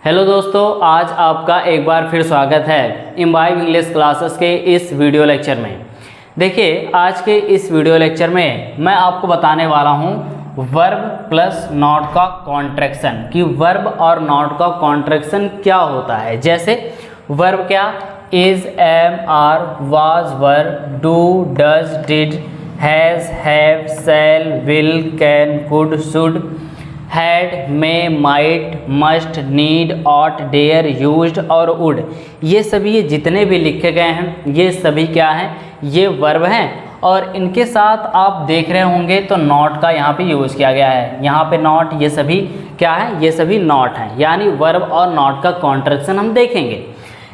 Hello दोस्तों, आज आपका एक बार फिर स्वागत है इम्बाइब इंग्लिश क्लासेस के इस वीडियो लेक्चर में। देखिए, आज के इस वीडियो लेक्चर में मैं आपको बताने वाला हूँ वर्ब प्लस नॉट का कॉन्ट्रैक्शन कि वर्ब और नॉट का कॉन्ट्रैक्शन क्या होता है। जैसे वर्ब क्या, is, am, are, was, were, do, does, did, has, have, shall, will, can, could, should, had, may, might, must, need, ought, dare, used और वुड, ये सभी ये जितने भी लिखे गए हैं ये सभी क्या हैं, ये वर्ब हैं। और इनके साथ आप देख रहे होंगे तो नॉट का यहाँ पे यूज़ किया गया है। यहाँ पे नॉट, ये सभी क्या है, ये सभी नॉट हैं, यानी वर्ब और नॉट का कॉन्ट्रैक्शन हम देखेंगे।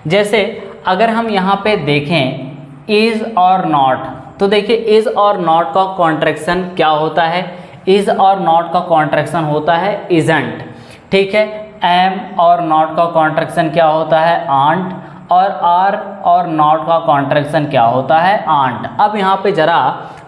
जैसे अगर हम यहाँ पे देखें इज़ और नॉट, तो देखिए इज़ और नॉट का कॉन्ट्रैक्शन क्या होता है। इज़ और नॉट का कॉन्ट्रैक्शन होता है इज़ंट, ठीक है। एम और नॉट का कॉन्ट्रैक्शन क्या होता है, आंट। और आर और नॉट का कॉन्ट्रैक्शन क्या होता है, आंट। अब यहाँ पे ज़रा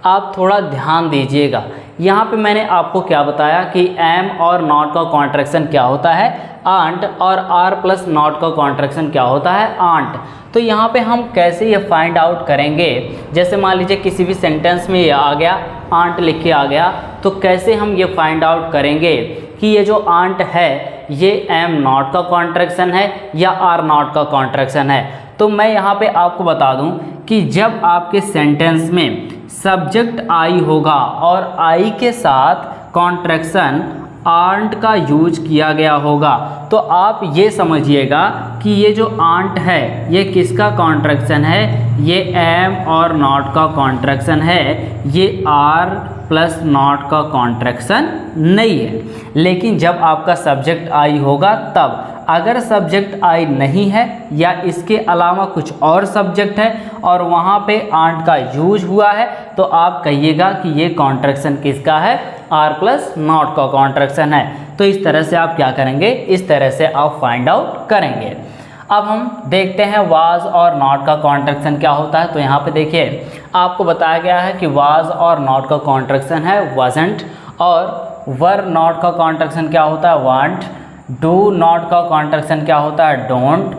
आप थोड़ा ध्यान दीजिएगा, यहाँ पे मैंने आपको क्या बताया कि एम और नॉट का कॉन्ट्रैक्शन क्या होता है, आंट, और आर प्लस नॉट का कॉन्ट्रैक्शन क्या होता है, आंट। तो यहाँ पे हम कैसे ये फाइंड आउट करेंगे। जैसे मान लीजिए किसी भी सेंटेंस में ये आ गया, आंट लिख के आ गया, तो कैसे हम ये फाइंड आउट करेंगे कि ये जो आंट है ये एम नॉट का कॉन्ट्रैक्शन है या आर नॉट का कॉन्ट्रैक्शन है। तो मैं यहाँ पे आपको बता दूँ कि जब आपके सेंटेंस में सब्जेक्ट आई होगा और आई के साथ कॉन्ट्रैक्शन आंट का यूज किया गया होगा, तो आप ये समझिएगा कि ये जो आंट है ये किसका कॉन्ट्रैक्शन है, ये एम और नॉट का कॉन्ट्रैक्शन है, ये आर प्लस नॉट का कॉन्ट्रैक्शन नहीं है। लेकिन जब आपका सब्जेक्ट आई होगा तब, अगर सब्जेक्ट आई नहीं है या इसके अलावा कुछ और सब्जेक्ट है और वहाँ पे आंट का यूज हुआ है, तो आप कहिएगा कि ये कॉन्ट्रैक्शन किसका है, आर प्लस नॉट का कॉन्ट्रैक्शन है। तो इस तरह से आप क्या करेंगे, इस तरह से आप फाइंड आउट करेंगे। अब हम देखते हैं वाज और नॉट का कॉन्ट्रैक्शन क्या होता है। तो यहाँ पे देखिए आपको बताया गया है कि वाज और नॉट का कॉन्ट्रैक्शन है वाजंट, और वर नॉट का कॉन्ट्रैक्शन क्या होता है, वांट। डू नॉट का कॉन्ट्रैक्शन क्या होता है, डोंट।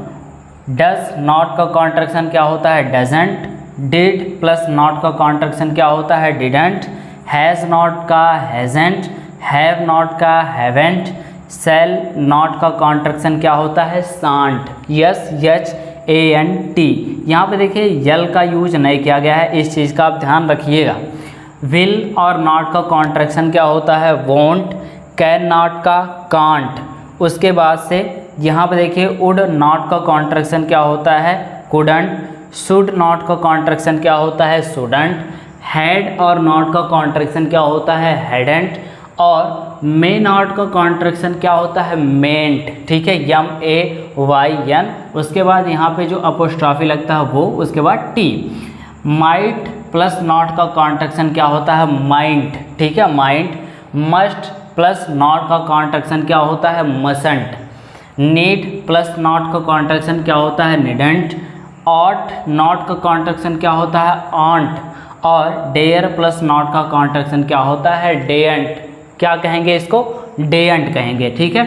डज नॉट का कॉन्ट्रैक्शन क्या होता है, डजंट। डिड प्लस नॉट का कॉन्ट्रैक्शन क्या होता है, डिडंट। हैज़ नॉट का हैजेंट। हैव नॉट का हैवेंट। सेल नॉट का कॉन्ट्रैक्शन क्या होता है, shan't. Yes, H A N T. यहाँ पे देखिए यल का यूज नहीं किया गया है, इस चीज़ का आप ध्यान रखिएगा। विल और नॉट का कॉन्ट्रैक्शन क्या होता है, वोंट। कैन नॉट का कांट। उसके बाद से यहाँ पे देखिए वुड नॉट का कॉन्ट्रैक्शन क्या होता है, कुडंट। शुड नॉट का कॉन्ट्रैक्शन क्या होता है, शुडंट। हैड और नॉट का कॉन्ट्रैक्शन क्या होता है, हैडेंट। और मे नॉट का कॉन्ट्रैक्शन क्या होता है, मेंट, ठीक है, यम ए वाई एन। उसके बाद यहाँ पे जो अपोस्ट्रॉफी लगता है वो, उसके बाद टी। माइट प्लस नॉट का कॉन्ट्रैक्शन क्या होता है, माइंट, ठीक है, माइंट। मस्ट प्लस नॉट का कॉन्ट्रैक्शन क्या होता है, मसंट। नीड प्लस नॉट का कॉन्ट्रैक्शन क्या होता है, निडंट। ऑट नॉट का कॉन्ट्रैक्शन क्या होता है, ऑन्ट। और डेयर प्लस नॉट का कॉन्ट्रैक्शन क्या होता है, डेयंट। क्या कहेंगे इसको, डेयंट कहेंगे, ठीक है।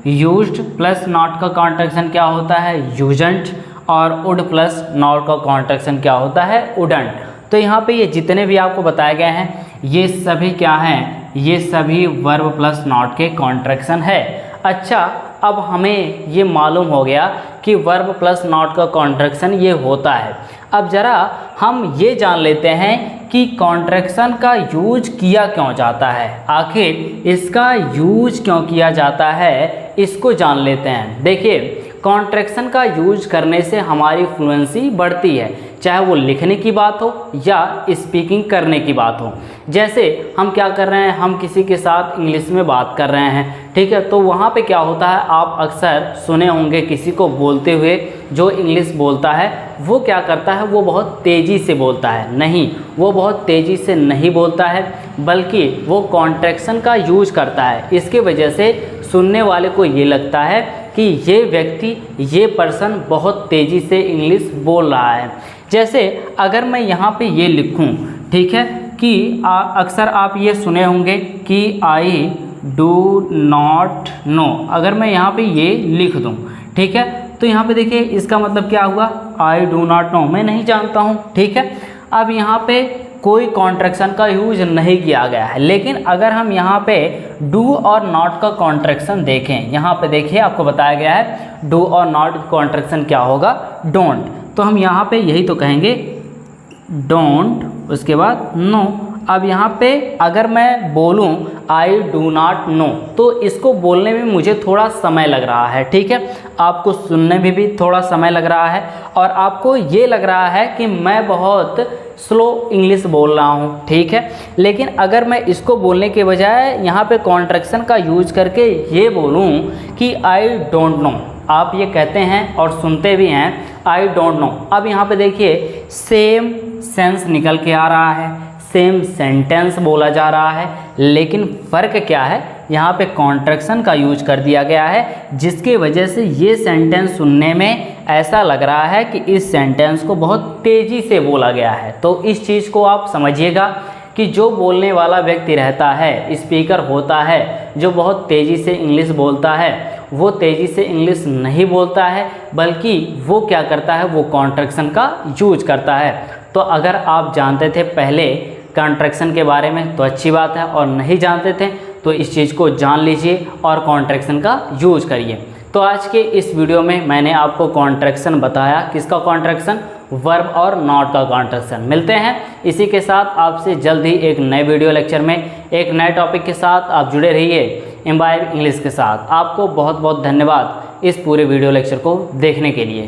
यूज्ड प्लस नॉट का कॉन्ट्रैक्शन क्या होता है, यूजंट। और वुड प्लस नॉट का कॉन्ट्रैक्शन क्या होता है, वुडंट। तो यहाँ पे ये जितने भी आपको बताए गए हैं ये सभी क्या हैं, ये सभी वर्ब प्लस नॉट के कॉन्ट्रैक्शन है। अच्छा, अब हमें ये मालूम हो गया कि वर्ब प्लस नॉट का कॉन्ट्रैक्शन ये होता है। अब ज़रा हम ये जान लेते हैं कि कॉन्ट्रैक्शन का यूज किया क्यों जाता है, आखिर इसका यूज क्यों किया जाता है, इसको जान लेते हैं। देखिए, कॉन्ट्रैक्शन का यूज करने से हमारी फ्लुएंसी बढ़ती है, चाहे वो लिखने की बात हो या स्पीकिंग करने की बात हो। जैसे हम क्या कर रहे हैं, हम किसी के साथ इंग्लिश में बात कर रहे हैं, ठीक है, तो वहाँ पे क्या होता है, आप अक्सर सुने होंगे किसी को बोलते हुए, जो इंग्लिश बोलता है वो क्या करता है, वो बहुत तेज़ी से बोलता है। नहीं, वो बहुत तेज़ी से नहीं बोलता है, बल्कि वो कॉन्ट्रैक्शन का यूज करता है। इसके वजह से सुनने वाले को ये लगता है कि ये व्यक्ति, ये पर्सन बहुत तेज़ी से इंग्लिश बोल रहा है। जैसे अगर मैं यहाँ पे ये लिखूँ, ठीक है, कि अक्सर आप ये सुने होंगे कि आई डू नॉट नो, अगर मैं यहाँ पे ये लिख दूँ, ठीक है, तो यहाँ पे देखिए इसका मतलब क्या हुआ, आई डू नॉट नो, मैं नहीं जानता हूँ, ठीक है। अब यहाँ पे कोई कॉन्ट्रैक्शन का यूज नहीं किया गया है, लेकिन अगर हम यहाँ पे डू और नॉट का कॉन्ट्रैक्शन देखें, यहाँ पे देखिए आपको बताया गया है डू और नॉट कॉन्ट्रैक्शन क्या होगा, डोंट, तो हम यहाँ पे यही तो कहेंगे डोंट, उसके बाद नो। अब यहाँ पे अगर मैं बोलूँ आई डू नॉट नो, तो इसको बोलने में मुझे थोड़ा समय लग रहा है, ठीक है, आपको सुनने में भी थोड़ा समय लग रहा है और आपको ये लग रहा है कि मैं बहुत स्लो इंग्लिश बोल रहा हूँ, ठीक है। लेकिन अगर मैं इसको बोलने के बजाय यहाँ पे कॉन्ट्रैक्शन का यूज करके ये बोलूँ कि आई डोंट नो, आप ये कहते हैं और सुनते भी हैं आई डोंट नो। अब यहाँ पे देखिए सेम सेंस निकल के आ रहा है, सेम सेंटेंस बोला जा रहा है, लेकिन फ़र्क क्या है, यहाँ पे कॉन्ट्रैक्शन का यूज कर दिया गया है, जिसकी वजह से ये सेंटेंस सुनने में ऐसा लग रहा है कि इस सेंटेंस को बहुत तेज़ी से बोला गया है। तो इस चीज़ को आप समझिएगा कि जो बोलने वाला व्यक्ति रहता है, स्पीकर होता है, जो बहुत तेज़ी से इंग्लिश बोलता है, वो तेज़ी से इंग्लिश नहीं बोलता है, बल्कि वो क्या करता है, वो कॉन्ट्रैक्शन का यूज करता है। तो अगर आप जानते थे पहले कॉन्ट्रैक्शन के बारे में तो अच्छी बात है, और नहीं जानते थे तो इस चीज़ को जान लीजिए और कॉन्ट्रैक्शन का यूज करिए। तो आज के इस वीडियो में मैंने आपको कॉन्ट्रैक्शन बताया, किसका कॉन्ट्रैक्शन, वर्ब और नॉट का कॉन्ट्रैक्शन। मिलते हैं इसी के साथ आपसे जल्द ही एक नए वीडियो लेक्चर में एक नए टॉपिक के साथ। आप जुड़े रहिए इम्बाइब इंग्लिश के साथ। आपको बहुत बहुत धन्यवाद इस पूरे वीडियो लेक्चर को देखने के लिए।